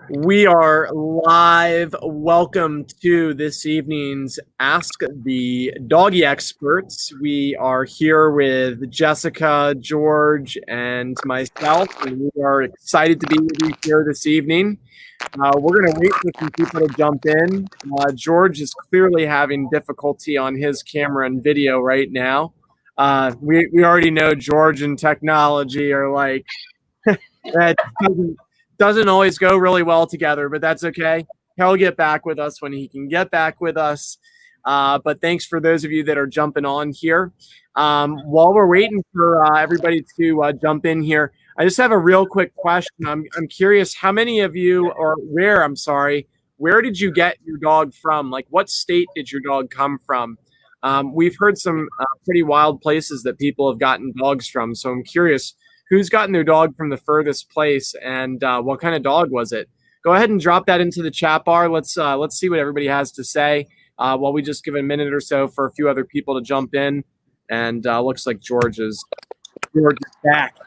We are live. Welcome to this evening's Ask the Doggy Experts. We are here with Jessica, George, and myself, and we are excited to be with you here this evening. We're going to wait for some people to jump in. George is clearly having difficulty on his camera and video right now. We already know George and technology are like that doesn't always go really well together, but that's okay. He'll get back with us when he can get back with us. But thanks for those of you that are jumping on here. While we're waiting for everybody to jump in here, I just have a real quick question. I'm curious, how many of you, or where did you get your dog from? Like, what state did your dog come from? We've heard some pretty wild places that people have gotten dogs from, so I'm curious, who's gotten their dog from the furthest place, and what kind of dog was it? Go ahead and drop that into the chat bar. Let's see what everybody has to say while we just give it a minute or so for a few other people to jump in. And looks like George is back.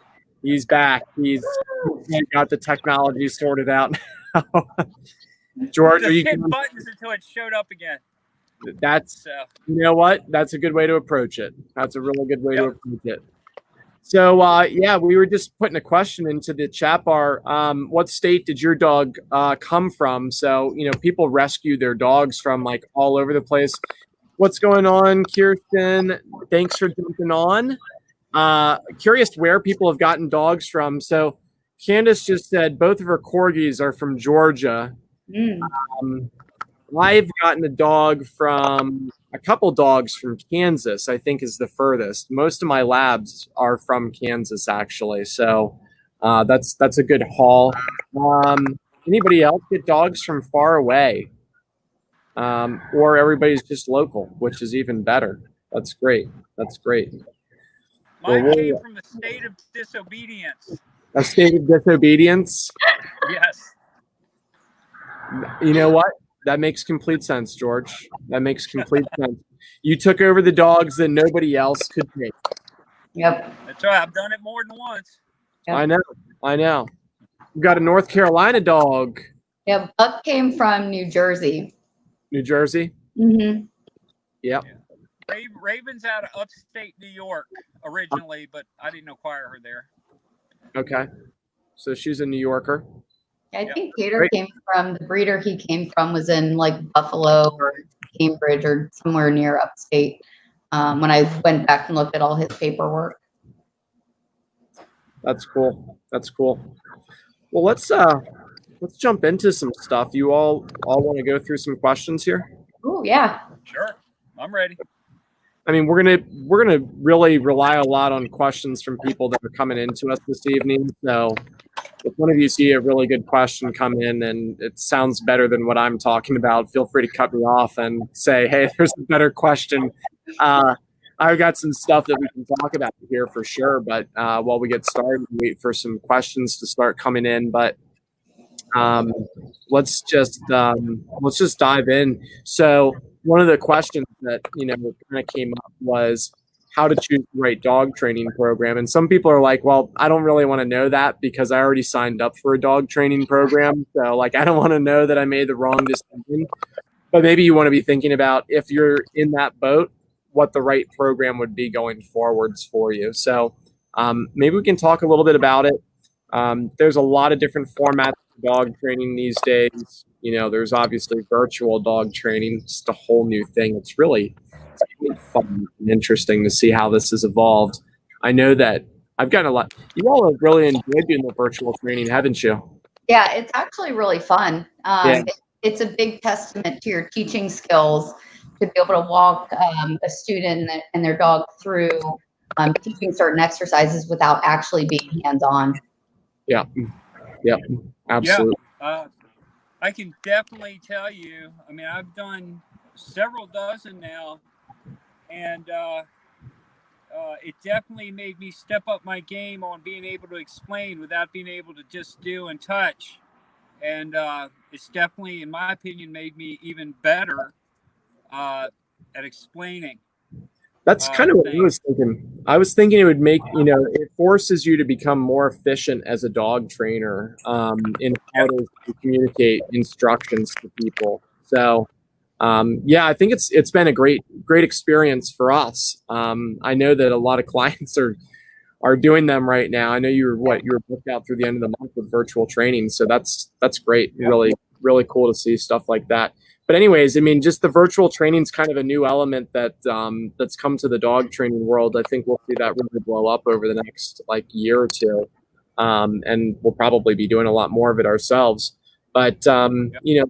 He's back. He's got the technology sorted out. George, are you hitting buttons until it showed up again? That's you know what? That's a good way to approach it. That's a really good way to approach it. So, yeah, we were just putting a question into the chat bar. What state did your dog come from? So, people rescue their dogs from like all over the place. What's going on, Kirsten? Thanks for jumping on. Curious where people have gotten dogs from. So, Candace just said both of her corgis are from Georgia. I've gotten a couple dogs from Kansas, I think is the furthest. Most of my labs are from Kansas, actually. So that's a good haul. Anybody else get dogs from far away? Or everybody's just local, which is even better. That's great. Mine came from a state of disobedience. A state of disobedience? Yes. You know what? That makes complete sense, George. That makes complete sense. You took over the dogs that nobody else could take. Yep. That's right. I've done it more than once. Yep. I know. We've got a North Carolina dog. Yeah, Buck came from New Jersey. New Jersey? Mm-hmm. Yep. Raven's out of upstate New York originally, but I didn't acquire her there. Okay. So she's a New Yorker. I think Gator came from, the breeder he came from was in like Buffalo or Cambridge or somewhere near upstate when I went back and looked at all his paperwork. That's cool. Well, let's jump into some stuff. You all want to go through some questions here? Oh, yeah. Sure. I'm ready. I mean, we're gonna really rely a lot on questions from people that are coming into us this evening. So if one of you see a really good question come in and it sounds better than what I'm talking about, feel free to cut me off and say, hey, there's a better question. I've got some stuff that we can talk about here for sure. But while we get started, wait for some questions to start coming in. But let's just dive in. So one of the questions that kind of came up was how to choose the right dog training program. And some people are like, well, I don't really want to know that because I already signed up for a dog training program. So like, I don't want to know that I made the wrong decision. But maybe you want to be thinking about, if you're in that boat, what the right program would be going forwards for you. So maybe we can talk a little bit about it. There's a lot of different formats for dog training these days. There's obviously virtual dog training, just a whole new thing. It's really fun and interesting to see how this has evolved. I know that I've gotten a lot. You all have really enjoyed doing the virtual training, haven't you? Yeah, it's actually really fun. It's a big testament to your teaching skills to be able to walk a student and their dog through teaching certain exercises without actually being hands-on. Yeah, absolutely. Yeah. I can definitely tell you, I mean, I've done several dozen now, and it definitely made me step up my game on being able to explain without being able to just do and touch. And it's definitely, in my opinion, made me even better at explaining. That's kind of what thing. I was thinking. I was thinking it would make, it forces you to become more efficient as a dog trainer in how to communicate instructions to people. So, yeah, I think it's been a great experience for us. I know that a lot of clients are doing them right now. I know you were booked out through the end of the month with virtual training, so that's great. Yep. Really cool to see stuff like that. But anyways, I mean, just the virtual training is kind of a new element that's come to the dog training world. I think we'll see that really blow up over the next year or two, and we'll probably be doing a lot more of it ourselves. But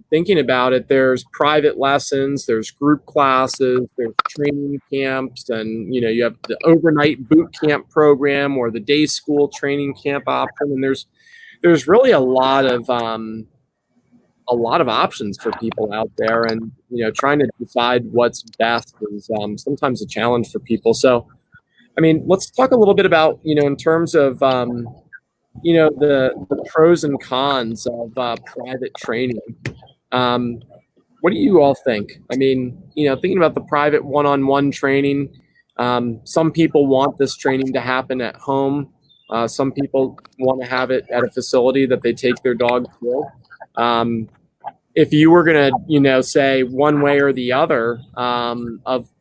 thinking about it, there's private lessons, there's group classes, there's training camps, and you have the overnight boot camp program or the day school training camp option, and there's really a lot of options for people out there, and trying to decide what's best is sometimes a challenge for people. So, I mean, let's talk a little bit about in terms of the pros and cons of private training. What do you all think? I mean, thinking about the private one-on-one training, some people want this training to happen at home. Some people want to have it at a facility that they take their dog to. If you were going to, say one way or the other,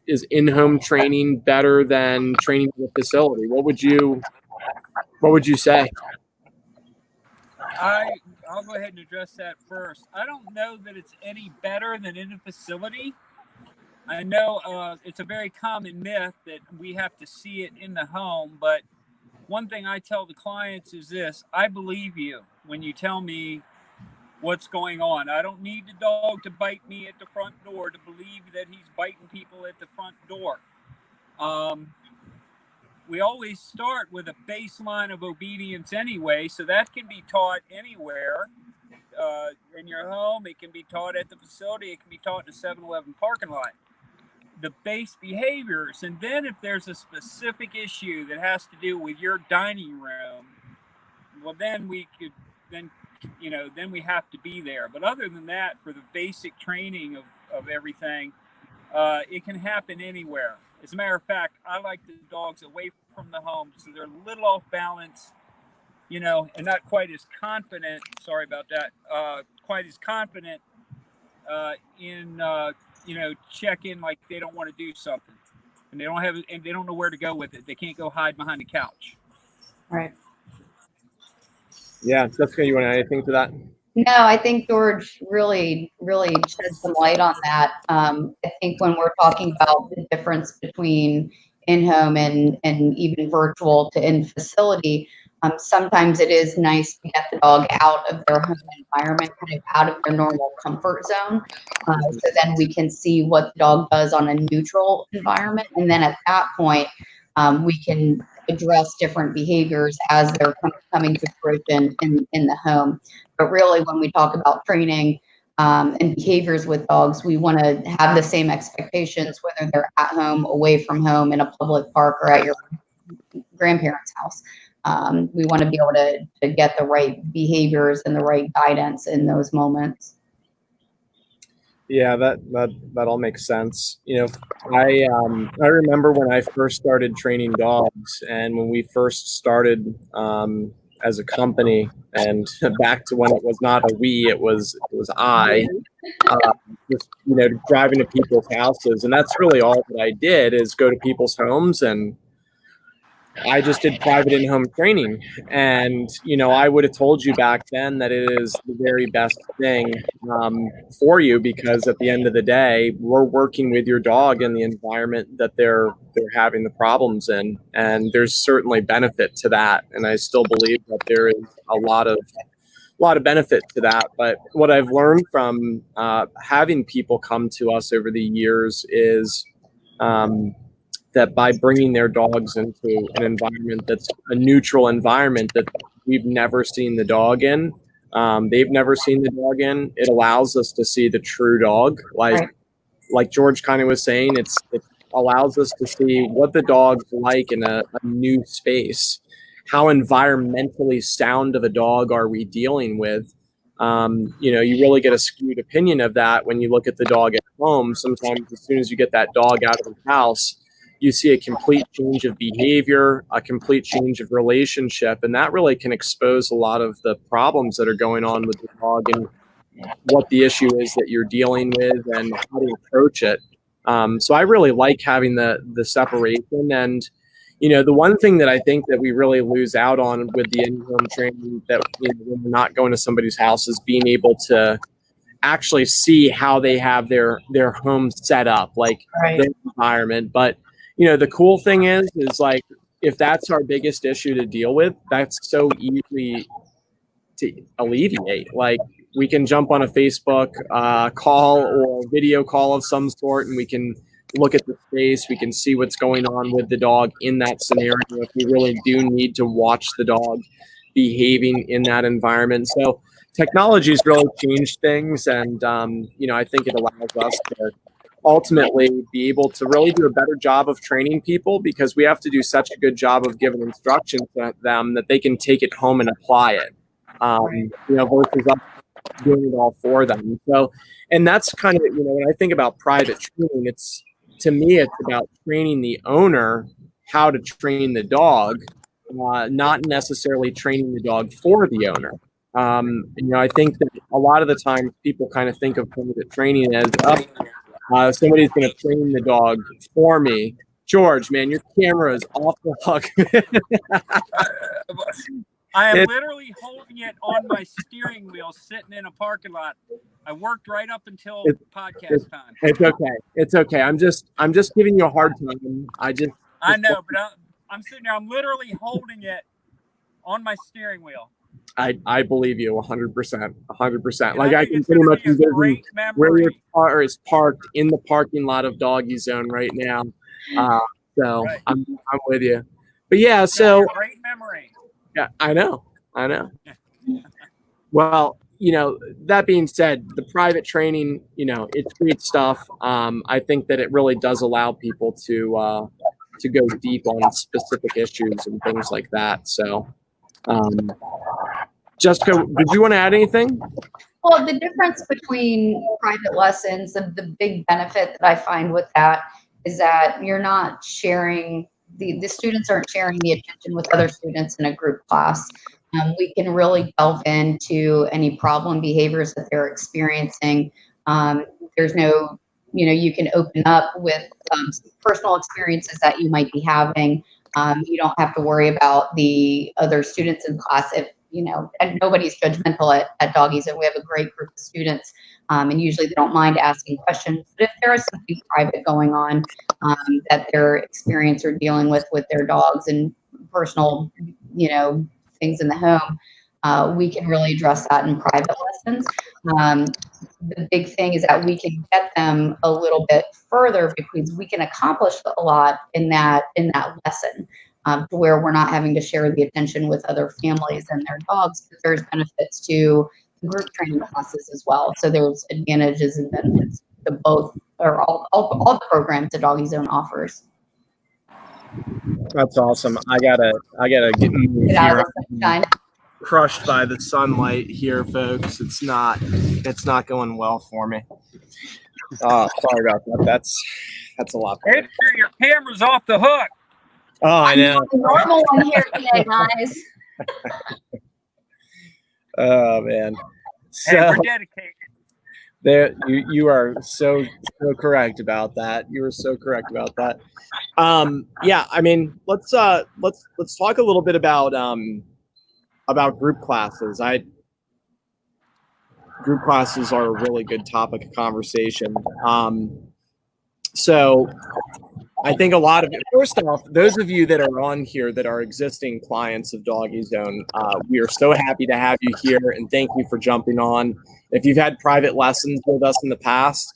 is in-home training better than training in a facility? What would you say? I'll go ahead and address that first. I don't know that it's any better than in a facility. I know it's a very common myth that we have to see it in the home, but one thing I tell the clients is this: I believe you when you tell me what's going on. I don't need the dog to bite me at the front door to believe that he's biting people at the front door. We always start with a baseline of obedience anyway, so that can be taught anywhere. In your home, it can be taught at the facility, it can be taught in a 7-Eleven parking lot. The base behaviors, and then if there's a specific issue that has to do with your dining room, well, then we have to be there. But other than that, for the basic training of everything, it can happen anywhere. As a matter of fact, I like the dogs away from the home so they're a little off balance, and not quite as confident. Sorry about that. Quite as confident in check in, like they don't want to do something, and they don't know where to go with it. They can't go hide behind the couch. Right. Yeah, Jessica, you want to add anything to that? No, I think George really shed some light on that. I think when we're talking about the difference between in-home and even virtual to in-facility, sometimes it is nice to get the dog out of their home environment, kind of out of their normal comfort zone. So then we can see what the dog does on a neutral environment. And then at that point, we can address different behaviors as they're coming to fruition in the home. But really, when we talk about training and behaviors with dogs, we want to have the same expectations, whether they're at home, away from home, in a public park, or at your grandparents' house. We want to be able to get the right behaviors and the right guidance in those moments. Yeah, that all makes sense. I remember when I first started training dogs, and when we first started as a company, and back to when it was not a we, it was I. Just driving to people's houses, and that's really all that I did, is go to people's homes, and I just did private in-home training. And I would have told you back then that it is the very best thing for you, because at the end of the day, we're working with your dog in the environment that they're having the problems in, and there's certainly benefit to that. And I still believe that there is a lot of benefit to that. But what I've learned from having people come to us over the years is that by bringing their dogs into an environment that's a neutral environment that we've never seen the dog in, they've never seen the dog in, it allows us to see the true dog. Like George kind of was saying, it allows us to see what the dog's like in a new space. How environmentally sound of a dog are we dealing with? You really get a skewed opinion of that when you look at the dog at home. Sometimes as soon as you get that dog out of the house, you see a complete change of behavior, a complete change of relationship, and that really can expose a lot of the problems that are going on with the dog and what the issue is that you're dealing with and how to approach it. So I really like having the separation. And the one thing that I think that we really lose out on with the in-home training that when we're not going to somebody's house is being able to actually see how they have their home set up, like their environment. But the cool thing is like, if that's our biggest issue to deal with, that's so easy to alleviate. Like, we can jump on a Facebook call or video call of some sort, and we can look at the space. We can see what's going on with the dog in that scenario if we really do need to watch the dog behaving in that environment. So technology has really changed things, and I think it allows us to ultimately be able to really do a better job of training people, because we have to do such a good job of giving instructions to them that they can take it home and apply it. Versus us doing it all for them. So, and that's kind of, when I think about private training, to me, it's about training the owner how to train the dog, not necessarily training the dog for the owner. I think that a lot of the time people kind of think of private training as, somebody's going to train the dog for me. George, man, your camera is off the hook. I am literally holding it on my steering wheel, sitting in a parking lot. I worked right up until podcast time. It's okay. I'm just giving you a hard time. I know, but I'm sitting there. I'm literally holding it on my steering wheel. I believe you 100%. 100%. Like, I can pretty much envision where your car is parked in the parking lot of DogiZone right now. Right. I'm with you. But yeah, so great memory. Yeah, I know. Well, that being said, the private training, it's great stuff. I think that it really does allow people to go deep on specific issues and things like that. So, Jessica, did you want to add anything? Well, the difference between private lessons, the big benefit that I find with that is that you're not sharing, the students aren't sharing the attention with other students in a group class. We can really delve into any problem behaviors that they're experiencing. There's no, you can open up with some personal experiences that you might be having. You don't have to worry about the other students in class. If and nobody's judgmental at DogiZone. We have a great group of students, and usually they don't mind asking questions. But if there is something private going on that they're experiencing or dealing with their dogs and personal, things in the home, we can really address that in private lessons. The big thing is that we can get them a little bit further because we can accomplish a lot in that lesson. To where we're not having to share the attention with other families and their dogs, but there's benefits to the group training classes as well. So there's advantages and benefits to both, or all the programs that DogiZone offers. That's awesome. I gotta get out of the sunshine. Crushed by the sunlight here, folks. It's not going well for me. Oh, sorry about that. That's a lot. Make sure your camera's off the hook. Oh, I know. Normal one here today, guys. Oh man. So we're dedicated. There, you are so correct about that. You were so correct about that. Yeah, I mean, let's talk a little bit about group classes. Group classes are a really good topic of conversation. So I think a lot of it, first off, those of you that are on here that are existing clients of DogiZone, we are so happy to have you here, and thank you for jumping on. If you've had private lessons with us in the past,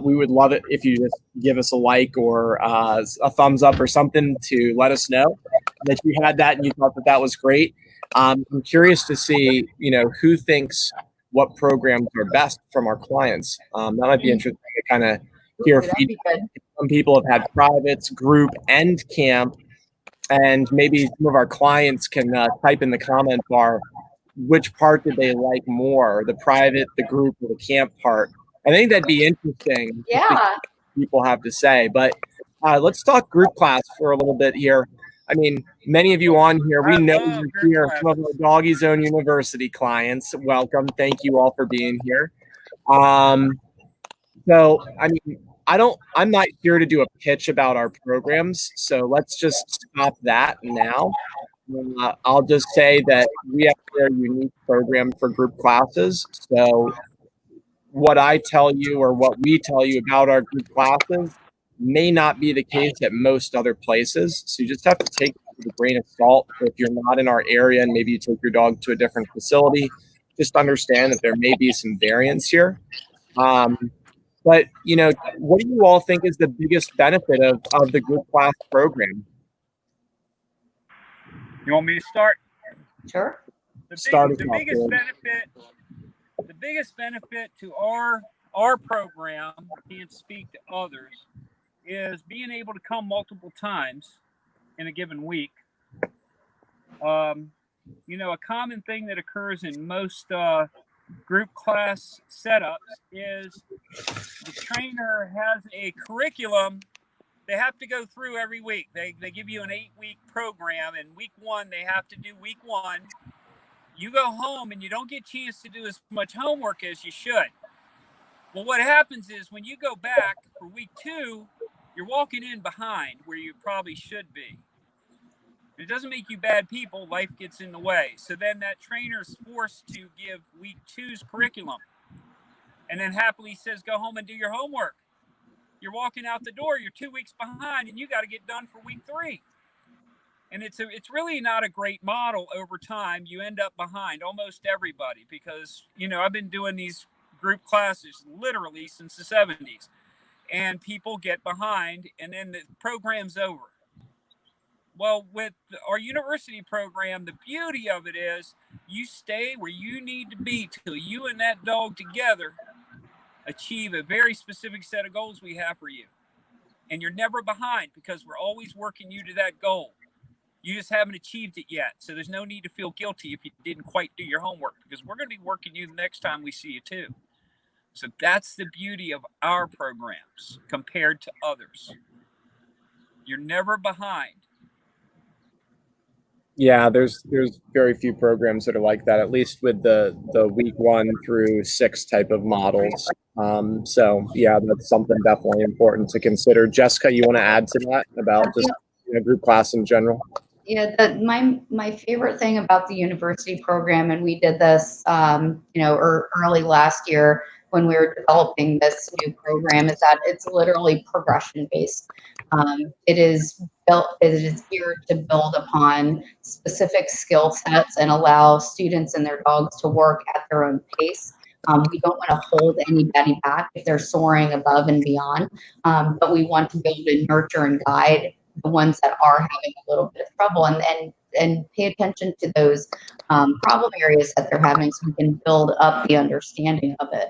we would love it if you just give us a like or a thumbs up or something to let us know that you had that and you thought that was great. I'm curious to see, who thinks what programs are best from our clients. That might be interesting to kind of hear feedback. Some people have had privates, group, and camp, and maybe some of our clients can type in the comment bar which part did they like more, the private, the group, or the camp part. I think that'd be interesting. Yeah. People have to say, but Let's talk group class for a little bit here. I mean, many of you on here, we know you're here. Some of our DogiZone University clients, welcome. Thank you all for being here. So, I mean, I'm not here to do a pitch about our programs, so let's just stop that now. I'll just say that we have a very unique program for group classes. So what I tell you or what we tell you about our group classes may not be the case at most other places. So you just have to take it with a grain of salt. If you're not in our area and maybe you take your dog to a different facility, just understand that there may be some variance here. But, you know, what do you all think is the biggest benefit of the group class program? You want me to start? Sure. The biggest benefit to our program, can't speak to others, is being able to come multiple times in a given week. You know, a common thing that occurs in most group class setups is the trainer has a curriculum they have to go through every week. They give you an 8-week program, and week 1 they have to do week 1. You go home and you don't get a chance to do as much homework as you should. Well, what happens is when you go back for week 2, you're walking in behind where you probably should be. It doesn't make you bad people. Life gets in the way. So then that trainer is forced to give week 2's curriculum and then happily says, go home and do your homework. You're walking out the door, you're 2 weeks behind, and you got to get done for week 3. And it's really not a great model over time. You end up behind almost everybody because, you know, I've been doing these group classes literally since the 70s. And people get behind, and then the program's over. Well, with our university program, the beauty of it is you stay where you need to be till you and that dog together achieve a very specific set of goals we have for you. And you're never behind because we're always working you to that goal. You just haven't achieved it yet. So there's no need to feel guilty if you didn't quite do your homework because we're going to be working you the next time we see you too. So that's the beauty of our programs compared to others. You're never behind. Yeah, there's very few programs that are like that, at least with the week 1 through 6 type of models. So yeah, that's something definitely important to consider. Jessica, you want to add to that about just group class in general? Yeah, my favorite thing about the university program, and we did this, early last year when we were developing this new program, is that it's literally progression based. It is geared to build upon specific skill sets and allow students and their dogs to work at their own pace. We don't want to hold anybody back if they're soaring above and beyond, but we want to be able to nurture and guide the ones that are having a little bit of trouble and pay attention to those problem areas that they're having so we can build up the understanding of it.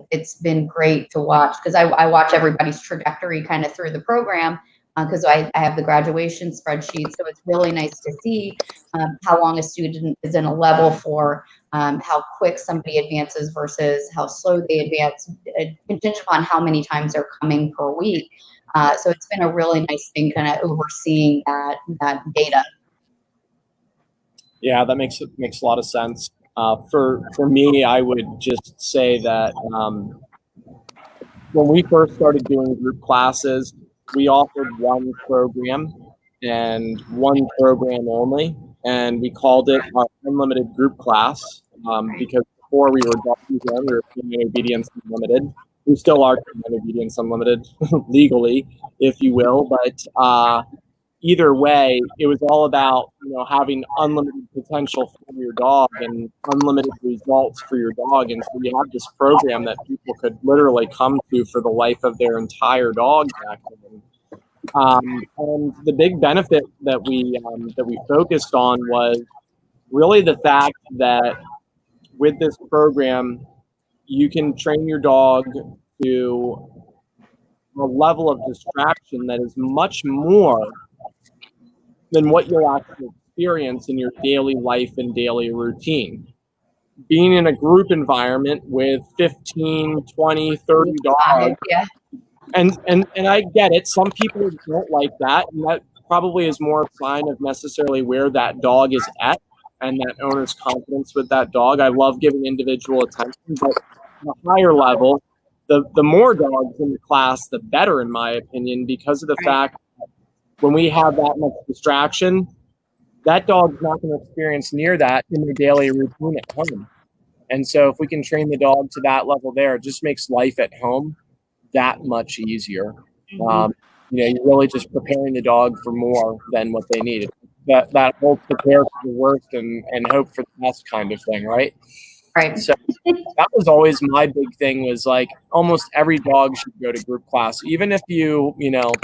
It's been great to watch because I watch everybody's trajectory kind of through the program because I have the graduation spreadsheet. So it's really nice to see how long a student is in a level for, how quick somebody advances versus how slow they advance, contingent upon how many times they're coming per week. So it's been a really nice thing kind of overseeing that data. Yeah, that makes a lot of sense. For me, I would just say that when we first started doing group classes, we offered one program and one program only, and we called it our unlimited group class because before we were DogiZone, we were Grooming and Obedience Unlimited. We still are Grooming and Obedience Unlimited legally, if you will, but either way, it was all about having unlimited potential for your dog and unlimited results for your dog. And so you have this program that people could literally come to for the life of their entire dog back then. And the big benefit that we focused on was really the fact that with this program, you can train your dog to a level of distraction that is much more than what you'll actually experience in your daily life and daily routine. Being in a group environment with 15, 20, 30 dogs, And I get it. Some people don't like that, and that probably is more a sign of necessarily where that dog is at and that owner's confidence with that dog. I love giving individual attention, but at a higher level, the more dogs in the class, the better, in my opinion, because of the fact that when we have that much distraction, that dog's not going to experience near that in their daily routine at home. And so if we can train the dog to that level there, it just makes life at home that much easier. You're really just preparing the dog for more than what they need. That whole prepare for the worst and hope for the best kind of thing, right? Right. So that was always my big thing, was like almost every dog should go to group class. Even if you don't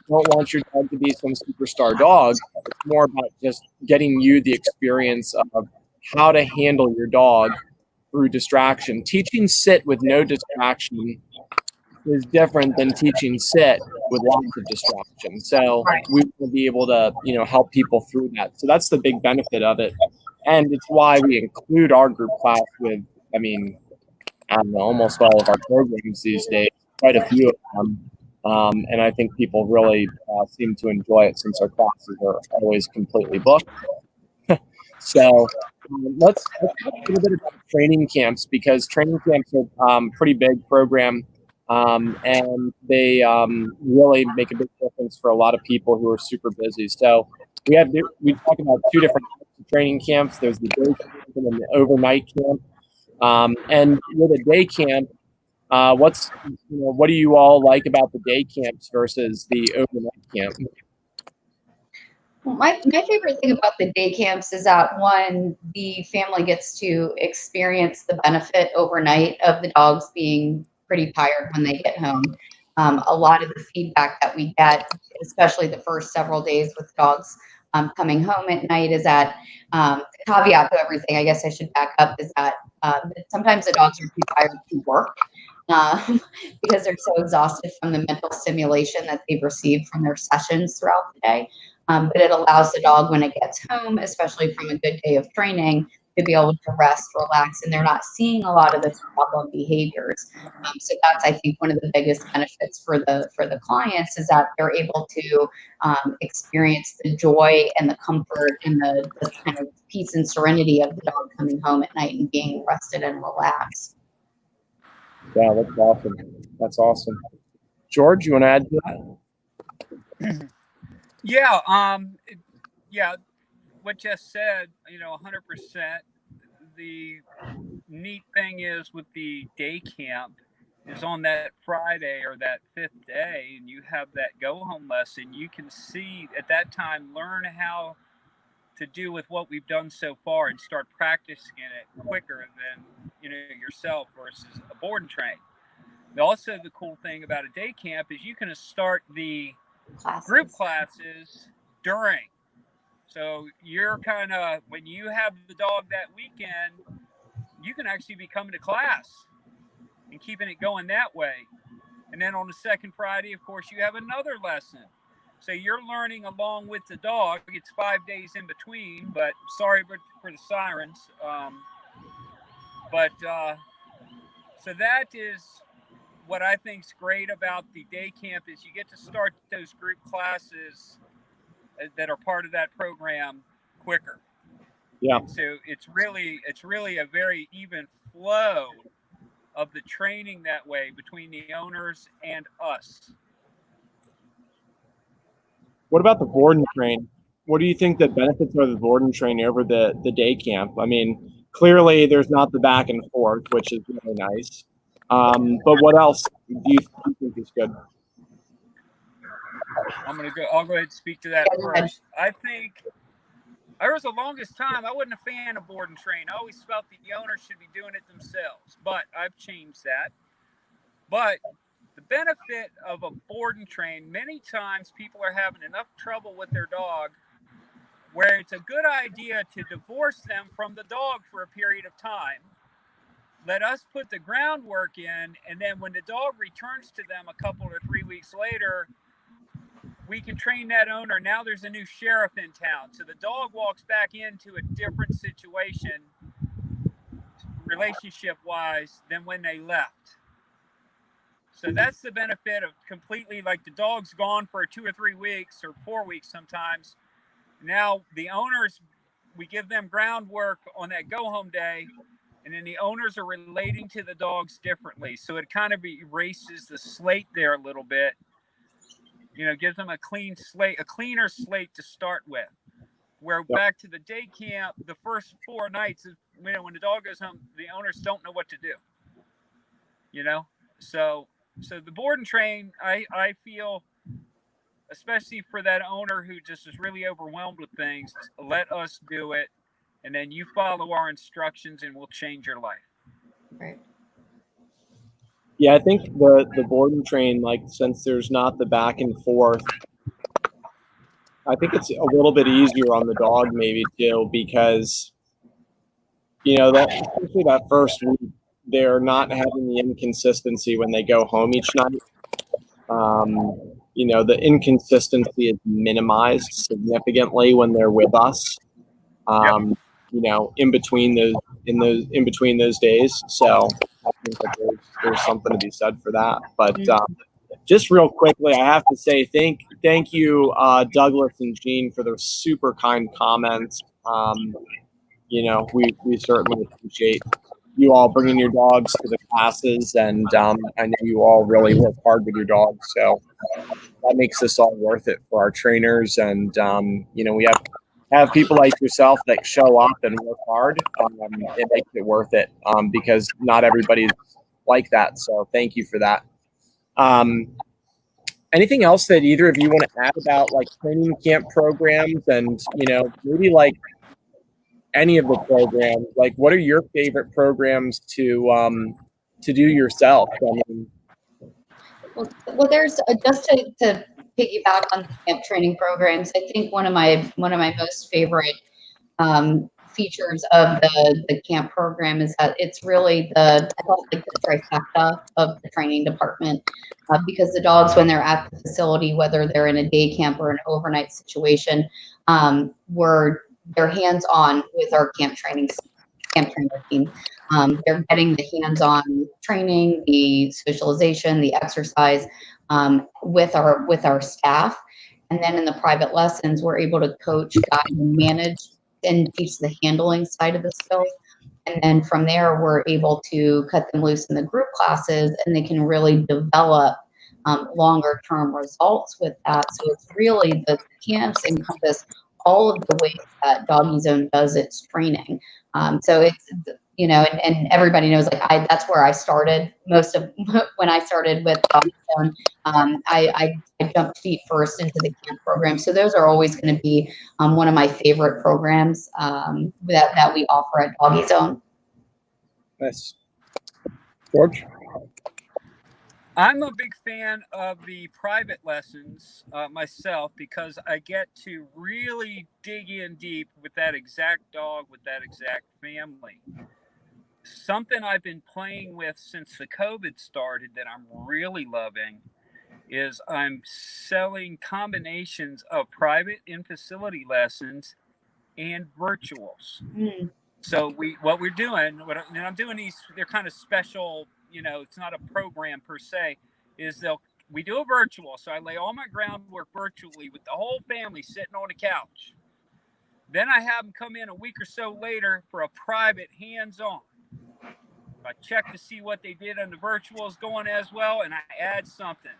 want your dog to be some superstar dog, it's more about just getting you the experience of how to handle your dog through distraction. Teaching sit with no distraction is different than teaching sit with lots of distraction. So we will be able to, help people through that. So that's the big benefit of it. And it's why we include our group class with, I don't know, almost all of our programs these days, quite a few of them. And I think people really seem to enjoy it since our classes are always completely booked. So let's talk a little bit about training camps, because training camps are pretty big program. And they really make a big difference for a lot of people who are super busy. So we talk about two different types of training camps. There's the day camp and then the overnight camp. And with a day camp, what do you all like about the day camps versus the overnight camp? Well, my favorite thing about the day camps is that, one, the family gets to experience the benefit overnight of the dogs being pretty tired when they get home. A lot of the feedback that we get, especially the first several days with dogs coming home at night, is that the caveat to everything, I guess I should back up, is that sometimes the dogs are too tired to work because they're so exhausted from the mental stimulation that they've received from their sessions throughout the day. But it allows the dog, when it gets home, especially from a good day of training, to be able to rest, relax, and they're not seeing a lot of the problem behaviors. So that's, I think, one of the biggest benefits for the clients, is that they're able to experience the joy and the comfort and the kind of peace and serenity of the dog coming home at night and being rested and relaxed. Yeah, that's awesome. That's awesome. George, you want to add to that? Yeah, what Jess said, 100%. The neat thing is with the day camp is on that Friday or that fifth day, and you have that go home lesson. You can see at that time, learn how to do with what we've done so far and start practicing it quicker than yourself versus a board and train. Also, the cool thing about a day camp is you can start the group classes during. So you're kind of, when you have the dog that weekend, you can actually be coming to class and keeping it going that way. And then on the second Friday, of course, you have another lesson. So you're learning along with the dog. It's 5 days in between, but sorry for the sirens. So that is what I think is great about the day camp, is you get to start those group classes that are part of that program quicker. Yeah. And so it's really a very even flow of the training that way between the owners and us. What about the board and train? What do you think the benefits are of the board and train over the day camp? I mean, clearly there's not the back and forth, which is really nice. But what else do you think is good? I'll go ahead and speak to that first. I think there was the longest time I wasn't a fan of board and train. I always felt the owners should be doing it themselves, but I've changed that. But the benefit of a board and train, many times people are having enough trouble with their dog where it's a good idea to divorce them from the dog for a period of time. Let us put the groundwork in, and then when the dog returns to them a couple or 3 weeks later, we can train that owner. Now there's a new sheriff in town. So the dog walks back into a different situation relationship-wise than when they left. So that's the benefit of completely, like, the dog's gone for 2 or 3 weeks or 4 weeks sometimes. Now the owners, we give them groundwork on that go home day, and then the owners are relating to the dogs differently. So it kind of erases the slate there a little bit, gives them a clean slate, a cleaner slate to start with. Where back to the day camp, the first 4 nights, when the dog goes home, the owners don't know what to do. So the board and train, I feel, especially for that owner who just is really overwhelmed with things, let us do it, and then you follow our instructions, and we'll change your life. Right. Yeah, I think the board and train, like, since there's not the back and forth, I think it's a little bit easier on the dog maybe too, because that especially that first week, they're not having the inconsistency when they go home each night. The inconsistency is minimized significantly when they're with us. In between those days. So I think that there's something to be said for that. But just real quickly, I have to say thank you, Douglas and Jean, for those super kind comments. We certainly appreciate you all bringing your dogs to the classes, and I know you all really work hard with your dogs, so that makes this all worth it for our trainers. And we have people like yourself that show up and work hard. It makes it worth it, because not everybody's like that. So thank you for that. Anything else that either of you want to add about, like, training camp programs, and maybe like any of the programs? Like, what are your favorite programs to do yourself? Well, there's just to piggyback on camp training programs. I think one of my most favorite features of the camp program is that it's really I call it like the trifecta of the training department, because the dogs, when they're at the facility, whether they're in a day camp or an overnight situation, they're hands-on with our camp trainer team. They're getting the hands-on training, the socialization, the exercise with our staff. And then in the private lessons, we're able to coach, guide, and manage and teach the handling side of the skills. And then from there, we're able to cut them loose in the group classes, and they can really develop longer term results with that. So it's really, the camps encompass all of the ways that DogiZone does its training. So it's, and everybody knows, like, that's where I started most of when I started with DogiZone. I jumped feet first into the camp program. So those are always going to be one of my favorite programs that we offer at DogiZone. Nice. George? I'm a big fan of the private lessons myself, because I get to really dig in deep with that exact dog, with that exact family. Something I've been playing with since the COVID started that I'm really loving is I'm selling combinations of private in-facility lessons and virtuals. So what we're doing, and I'm doing these, they're kind of special, it's not a program per se, is we do a virtual. So I lay all my groundwork virtually with the whole family sitting on the couch. Then I have them come in a week or so later for a private hands-on. I check to see what they did on the virtuals going as well, and I add something.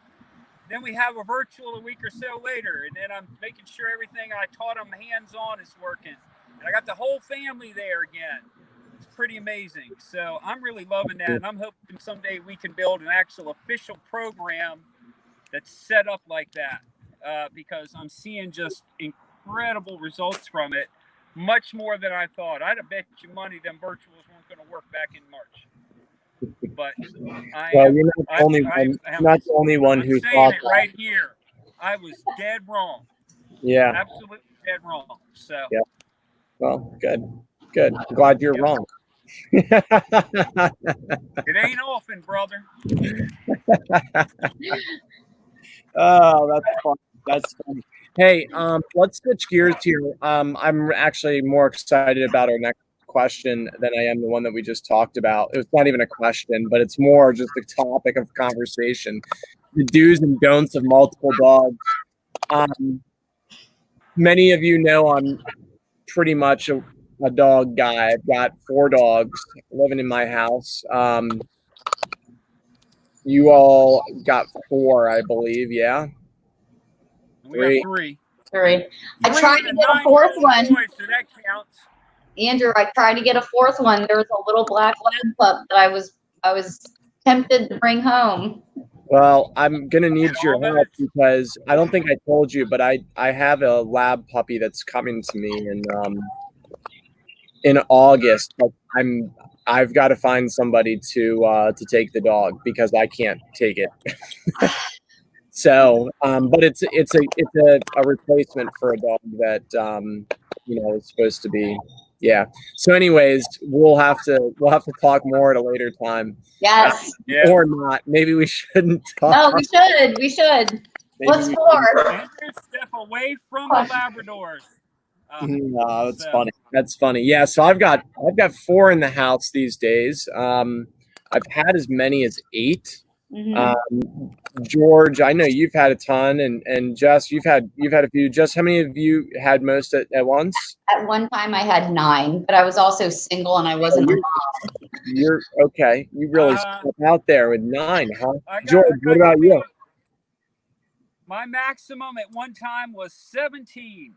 Then we have a virtual a week or so later, and then I'm making sure everything I taught them hands-on is working. And I got the whole family there again. It's pretty amazing. So I'm really loving that, and I'm hoping someday we can build an actual official program that's set up like that, because I'm seeing just incredible results from it, much more than I thought. I'd have bet you money them virtuals weren't going to work back in March. But you're not the only one who thought it right here. I was dead wrong. Yeah. Absolutely dead wrong. So. Yeah. Well, good. I'm glad you're wrong. It ain't often, brother. Oh, that's fun. That's fun. Hey, let's switch gears here. I'm actually more excited about our next question than I am the one that we just talked about. It's not even a question, but it's more just a topic of conversation. The do's and don'ts of multiple dogs. Many of you know I'm pretty much a dog guy. I've got 4 dogs living in my house. You all got 4, I believe. Yeah. We got 3. Three. I Three tried and to get a 4th one. boy, so that counts. Andrew, I tried to get a 4th one. There was a little black lab pup that I was tempted to bring home. Well, I'm gonna need your help because I don't think I told you, but I have a lab puppy that's coming to me in August. But I've got to find somebody to take the dog because I can't take it. So, but it's a replacement for a dog that is supposed to be. Yeah. So, anyways, we'll have to talk more at a later time. Yes. Yeah. Or not. Maybe we shouldn't talk. No, we should. We should. What's 4? Step away from the Labradors. No, that's funny. That's funny. Yeah. So I've got 4 in the house these days. I've had as many as 8. Mm-hmm. George, I know you've had a ton, and Jess, you've had a few. Jess, how many of you had most at once? At one time, I had 9, but I was also single and I wasn't a mom. You're okay. You really stepped out there with 9, huh? George, what about you? My maximum at one time was 17.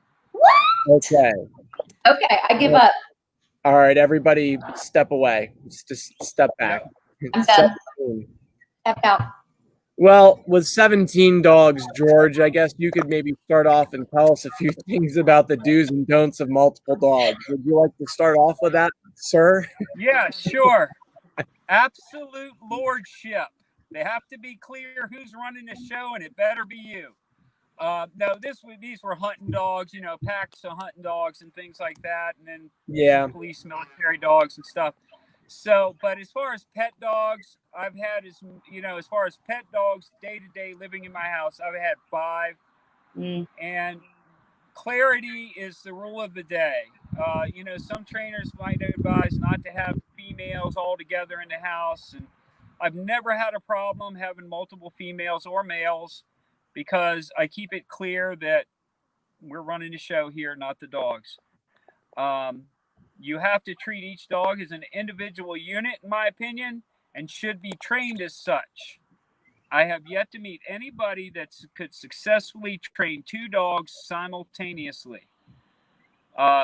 Okay. Okay, I give up. All right, everybody, step away. Just step back. I'm done. Step out. Well, with 17 dogs, George, I guess you could maybe start off and tell us a few things about the do's and don'ts of multiple dogs. Would you like to start off with that, sir? Yeah, sure. Absolute lordship. They have to be clear who's running the show, and it better be you. No, these were hunting dogs, packs of hunting dogs and things like that, and then police, military dogs and stuff. So, but as far as pet dogs, I've had as far as pet dogs day to day living in my house, I've had 5, and clarity is the rule of the day. Some trainers might advise not to have females all together in the house, and I've never had a problem having multiple females or males because I keep it clear that we're running the show here, not the dogs. You have to treat each dog as an individual unit, in my opinion, and should be trained as such. I have yet to meet anybody that could successfully train 2 dogs simultaneously.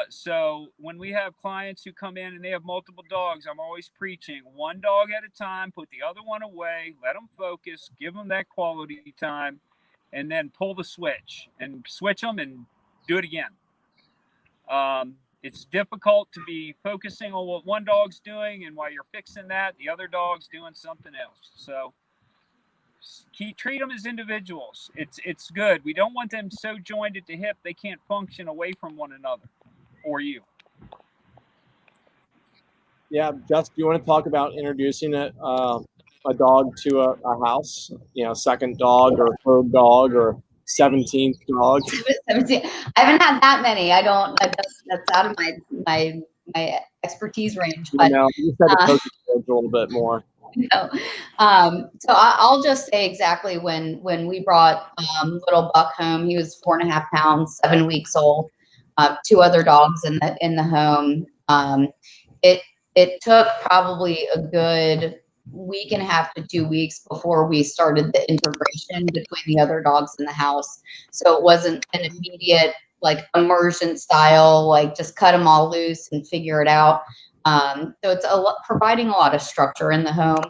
So when we have clients who come in and they have multiple dogs, I'm always preaching 1 dog at a time, put the other one away, let them focus, give them that quality time, and then pull the switch and switch them and do it again. It's difficult to be focusing on what one dog's doing, and while you're fixing that, the other dog's doing something else. So treat them as individuals. It's good. We don't want them so joined at the hip they can't function away from one another or you. Yeah, Jess, do you want to talk about introducing a dog to a house? Second dog or third dog or 17th dog. 17. I haven't had that many. I don't. That's out of my expertise range. But you said to focus a little bit more. So I'll just say exactly when we brought little Buck home. He was 4.5 pounds, 7 weeks old. 2 other dogs in the home. It took probably a good week and a half to 2 weeks before we started the integration between the other dogs in the house. So it wasn't an immediate immersion style, just cut them all loose and figure it out. So it's providing a lot of structure in the home.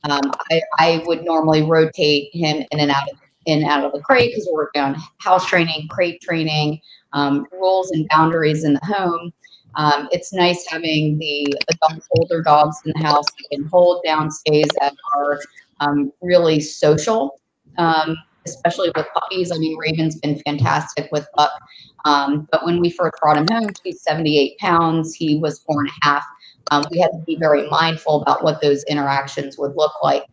I would normally rotate him in and out of the crate because we're working on house training, crate training, rules and boundaries in the home. It's nice having the older dogs in the house that can hold down stays that are really social, especially with puppies. I mean, Raven's been fantastic with Buck. But when we first brought him home, he's 78 pounds. He was 4.5. We had to be very mindful about what those interactions would look like.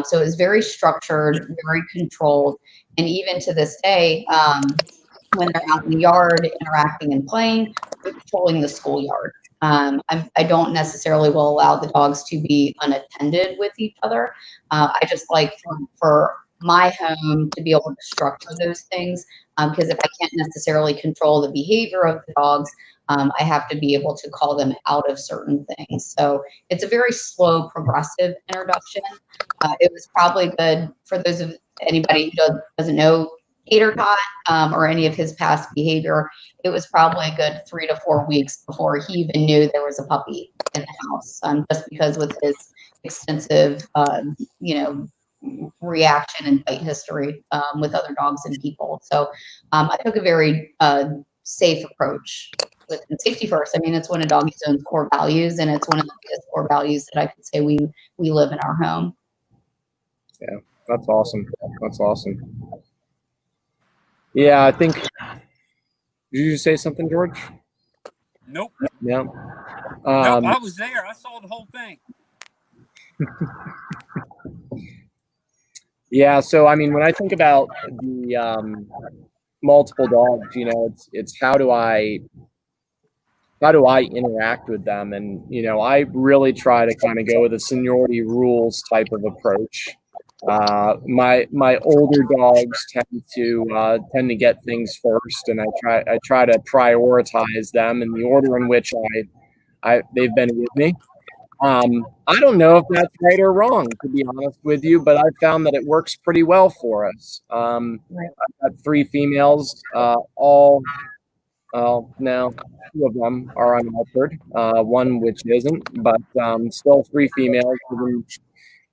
So it was very structured, very controlled. And even to this day, when they're out in the yard interacting and playing, we're patrolling the schoolyard. I don't necessarily will allow the dogs to be unattended with each other. I just like for my home to be able to structure those things, because if I can't necessarily control the behavior of the dogs, I have to be able to call them out of certain things. So it's a very slow, progressive introduction. It was probably good for those of anybody who doesn't know Gator Tot, or any of his past behavior. It was probably a good 3 to 4 weeks before he even knew there was a puppy in the house, just because with his extensive, reaction and bite history with other dogs and people. So I took a very safe approach with safety first. I mean, it's one of DogiZone's core values, and it's one of the biggest core values that I could say we live in our home. Yeah, that's awesome. That's awesome. Yeah, I think. Did you say something, George? Nope. Yeah. Nope. I was there. I saw the whole thing. Yeah. So, I mean, when I think about the multiple dogs, it's how do I interact with them? And, I really try to kind of go with a seniority rules type of approach. My older dogs tend to get things first, and I try to prioritize them in the order in which they've been with me. I don't know if that's right or wrong, to be honest with you, but I've found that it works pretty well for us. I've got 3 females, now 2 of them are unaltered, 1 which isn't, but still 3 females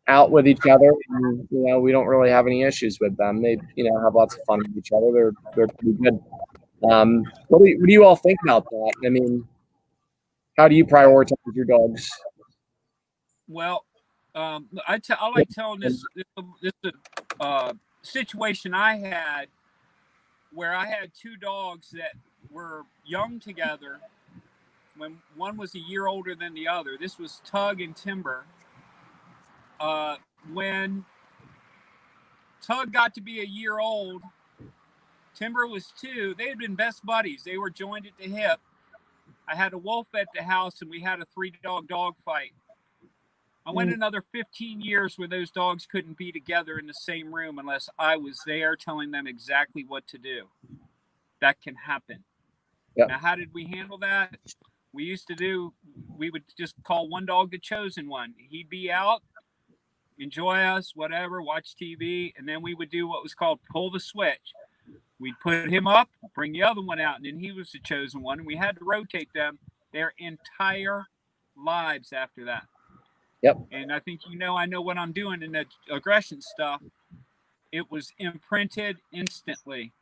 out with each other, and we don't really have any issues with them. They have lots of fun with each other. They're pretty good. What do you all think about that? I mean, how do you prioritize your dogs? Well, I like telling this situation I had where I had 2 dogs that were young together when one was a year older than the other. This was Tug and Timber. When Tug got to be a year old, Timber was 2. They had been best buddies. They were joined at the hip. I had a wolf at the house, and we had a 3-dog fight. I went another 15 years where those dogs couldn't be together in the same room unless I was there telling them exactly what to do. That can happen. Yep. Now, how did we handle that? We would just call one dog the chosen one. He'd be out, enjoy us, whatever, watch TV, and then we would do what was called pull the switch. We'd put him up, bring the other one out, and then he was the chosen one. And we had to rotate them their entire lives after that. Yep. And I think I know what I'm doing in the aggression stuff. It was imprinted instantly.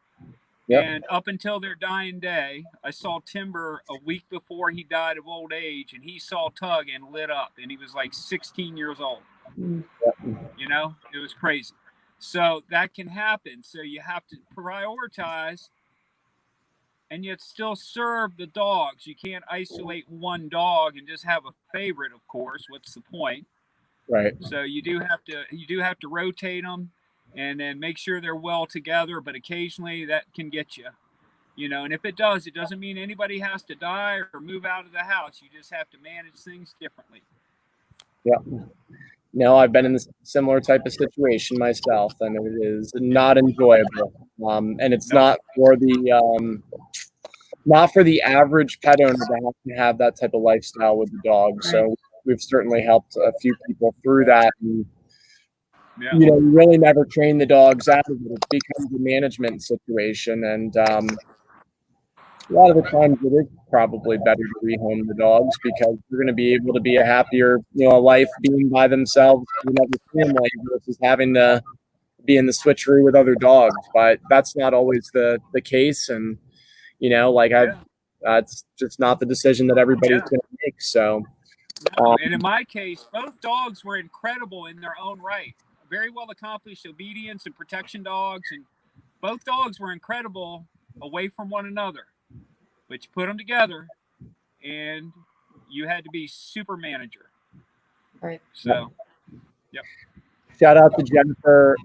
Yep. And up until their dying day, I saw Timber a week before he died of old age, and he saw Tug and lit up, and he was like 16 years old. Yep. It was crazy. So that can happen. So you have to prioritize, and yet still serve the dogs. You can't isolate one dog and just have a favorite, of course. What's the point? Right. So you do have to rotate them, and then make sure they're well together. But occasionally that can get you, and if it doesn't mean anybody has to die or move out of the house. You just have to manage things differently. Yeah. No, I've been in this similar type of situation myself, and it is not enjoyable. And it's not for the average pet owner to have that type of lifestyle with the dog. So we've certainly helped a few people through that. And, you really never train the dogs out of it. It becomes a management situation, and a lot of the times it is probably better to rehome the dogs because they're going to be able to be a happier, life being by themselves in another family versus having to be in the switcheroo with other dogs. But that's not always the case, and it's just not the decision that everybody's going to make. So, and in my case, both dogs were incredible in their own right. Very well accomplished obedience and protection dogs, and both dogs were incredible away from one another. But you put them together, and you had to be super manager. Right. So, yep. Shout out to Jennifer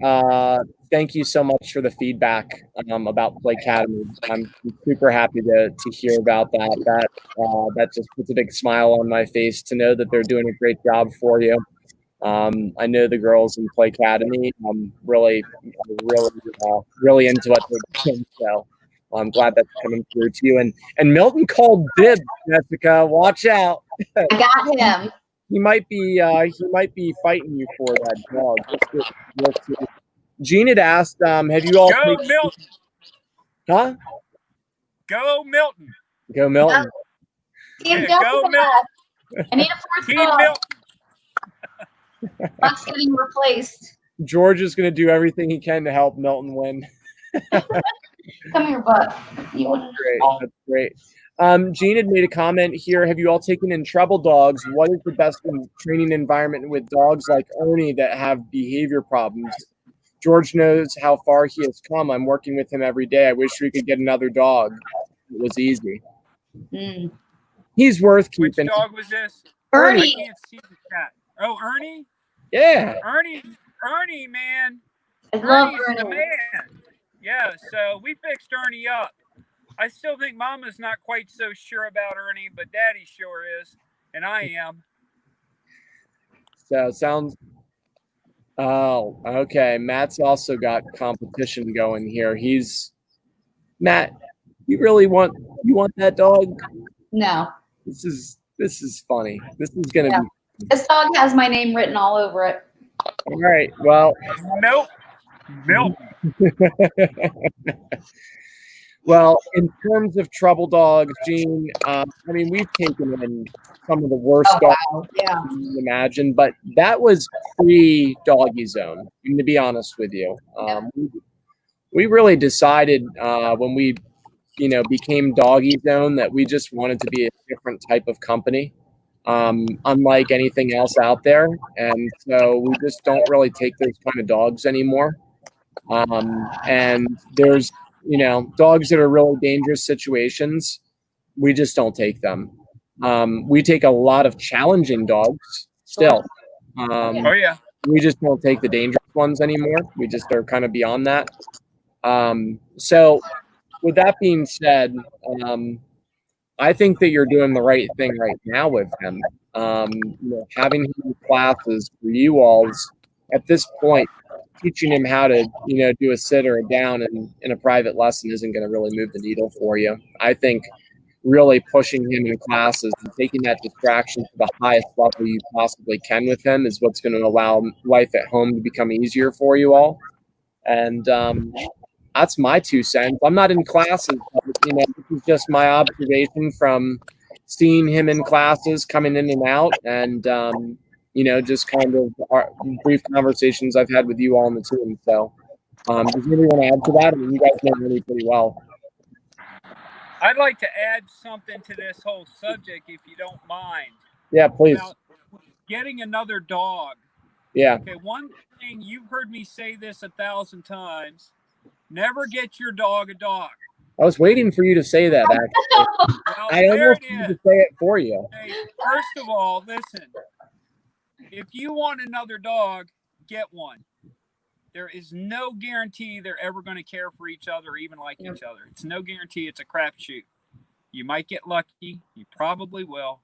thank you so much for the feedback about Play Academy. I'm super happy to hear about that. That just puts a big smile on my face to know that they're doing a great job for you. I know the girls in Play Academy. I'm really into what they're doing. So I'm glad that's coming through to you. And Milton called dibs, Jessica. Watch out. I got him. He might be fighting you for that dog. Gene had asked, have you all Go Milton. Huh? Go Milton. Go Milton. Team Yeah, go Milton. I need a fourth Team dog. Milton. Buck's getting replaced. George is going to do everything he can to help Milton win. Come here, Buck. You want to Great. That's great. Gene had made a comment here. Have you all taken in trouble dogs? What is the best training environment with dogs like Ernie that have behavior problems? George knows how far he has come. I'm working with him every day. I wish we could get another dog. It was easy. He's worth keeping. Which dog was this? Ernie. I can't see the cat. Oh, Ernie? Yeah. Ernie, man. I love Ernie's the Ernie. man. Yeah, so we fixed Ernie up. I still think Mama's not quite so sure about Ernie, but Daddy sure is, and I am. So it sounds. Oh, okay. Matt's also got competition going here. Matt. You want that dog? No. This is funny. This is gonna be. This dog has my name written all over it. All right. Well. Nope. Well, in terms of trouble dogs, Gene, I mean, we've taken in some of the worst dogs you can imagine, but that was pre-DogiZone, to be honest with you. We really decided when we, became DogiZone that we just wanted to be a different type of company, unlike anything else out there. And so we just don't really take those kind of dogs anymore. And there's, dogs that are really dangerous situations. We just don't take them. We take a lot of challenging dogs still. We just don't take the dangerous ones anymore. We just are kind of beyond that. So with that being said, I think that you're doing the right thing right now with him. Having him in classes for you all's at this point, teaching him how to, do a sit or a down in a private lesson isn't going to really move the needle for you. I think really pushing him in classes and taking that distraction to the highest level you possibly can with him is what's going to allow life at home to become easier for you all. And that's my 2 cents. I'm not in classes, but, this is just my observation from seeing him in classes, coming in and out, and just kind of brief conversations I've had with you all on the team. So, does anybody want to add to that? I mean, you guys know me pretty well. I'd like to add something to this whole subject, if you don't mind. Yeah, please. About getting another dog. Yeah. Okay, one thing, you've heard me say this 1,000 times. Never get your dog a dog. I was waiting for you to say that, actually. Well, I almost need to say it for you. Okay, first of all, listen. If you want another dog, get one. There is no guarantee they're ever going to care for each other or even like each other. It's no guarantee. It's a crapshoot. You might get lucky. You probably will.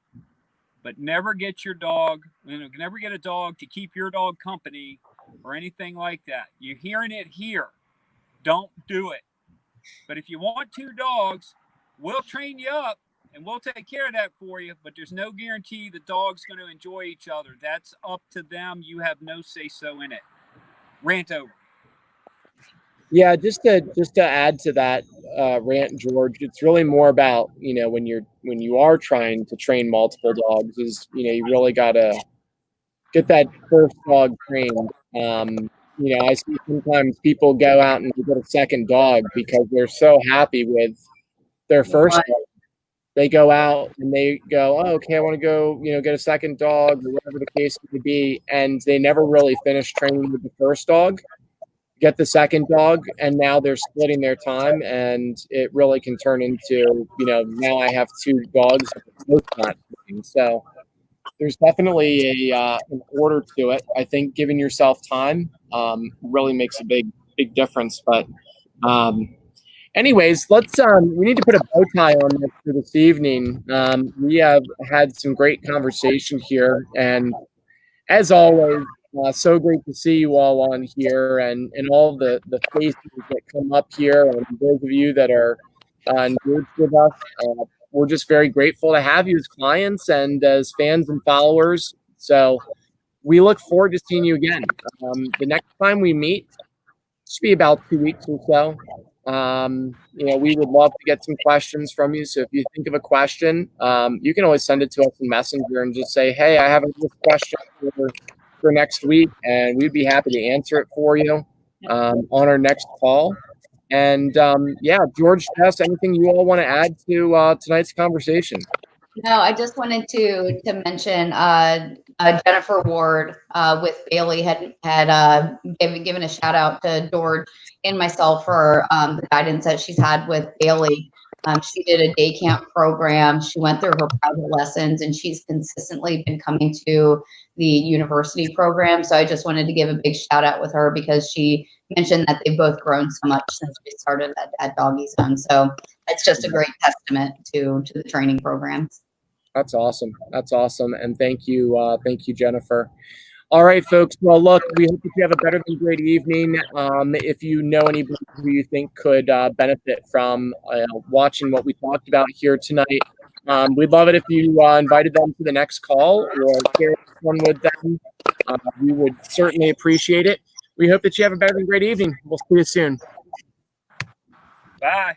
But never get your dog, never get a dog to keep your dog company or anything like that. You're hearing it here. Don't do it. But if you want 2 dogs, we'll train you up and we'll take care of that for you. But there's no guarantee the dog's going to enjoy each other. That's up to them. You have no say-so in it. Rant over. Yeah, just to add to that rant, George, it's really more about when you are trying to train multiple dogs, is you really gotta get that first dog trained. I see sometimes people go out and get a second dog because they're so happy with their first dog. They go out and they go, oh, okay, I want to go, get a second dog or whatever the case may be. And they never really finish training with the first dog, get the second dog, and now they're splitting their time. And it really can turn into, now I have 2 dogs that are both not training. So there's definitely an order to it. I think giving yourself time really makes a big big difference. But anyways, let's we need to put a bow tie on this for this evening. We have had some great conversation here, and as always, so great to see you all on here, and all the faces that come up here, and those of you that are engaged with us. We're just very grateful to have you as clients and as fans and followers. So we look forward to seeing you again. The next time we meet should be about 2 weeks or so. We would love to get some questions from you. So if you think of a question, you can always send it to us in Messenger and just say, hey, I have this question for next week, and we'd be happy to answer it for you on our next call. And George, Jess, anything you all want to add to tonight's conversation? No, I just wanted to mention Jennifer Ward with Bailey had given a shout out to George and myself for the guidance that she's had with Bailey. She did a day camp program. She went through her private lessons, and she's consistently been coming to the university program. So I just wanted to give a big shout out with her because she mentioned that they've both grown so much since we started at DogiZone. So it's just a great testament to the training programs. That's awesome. That's awesome. And thank you, Jennifer. All right, folks. Well, look, we hope that you have a better than great evening. If you know anybody who you think could benefit from watching what we talked about here tonight, we'd love it if you invited them to the next call or share this one with them. We would certainly appreciate it. We hope that you have a better than great evening. We'll see you soon. Bye.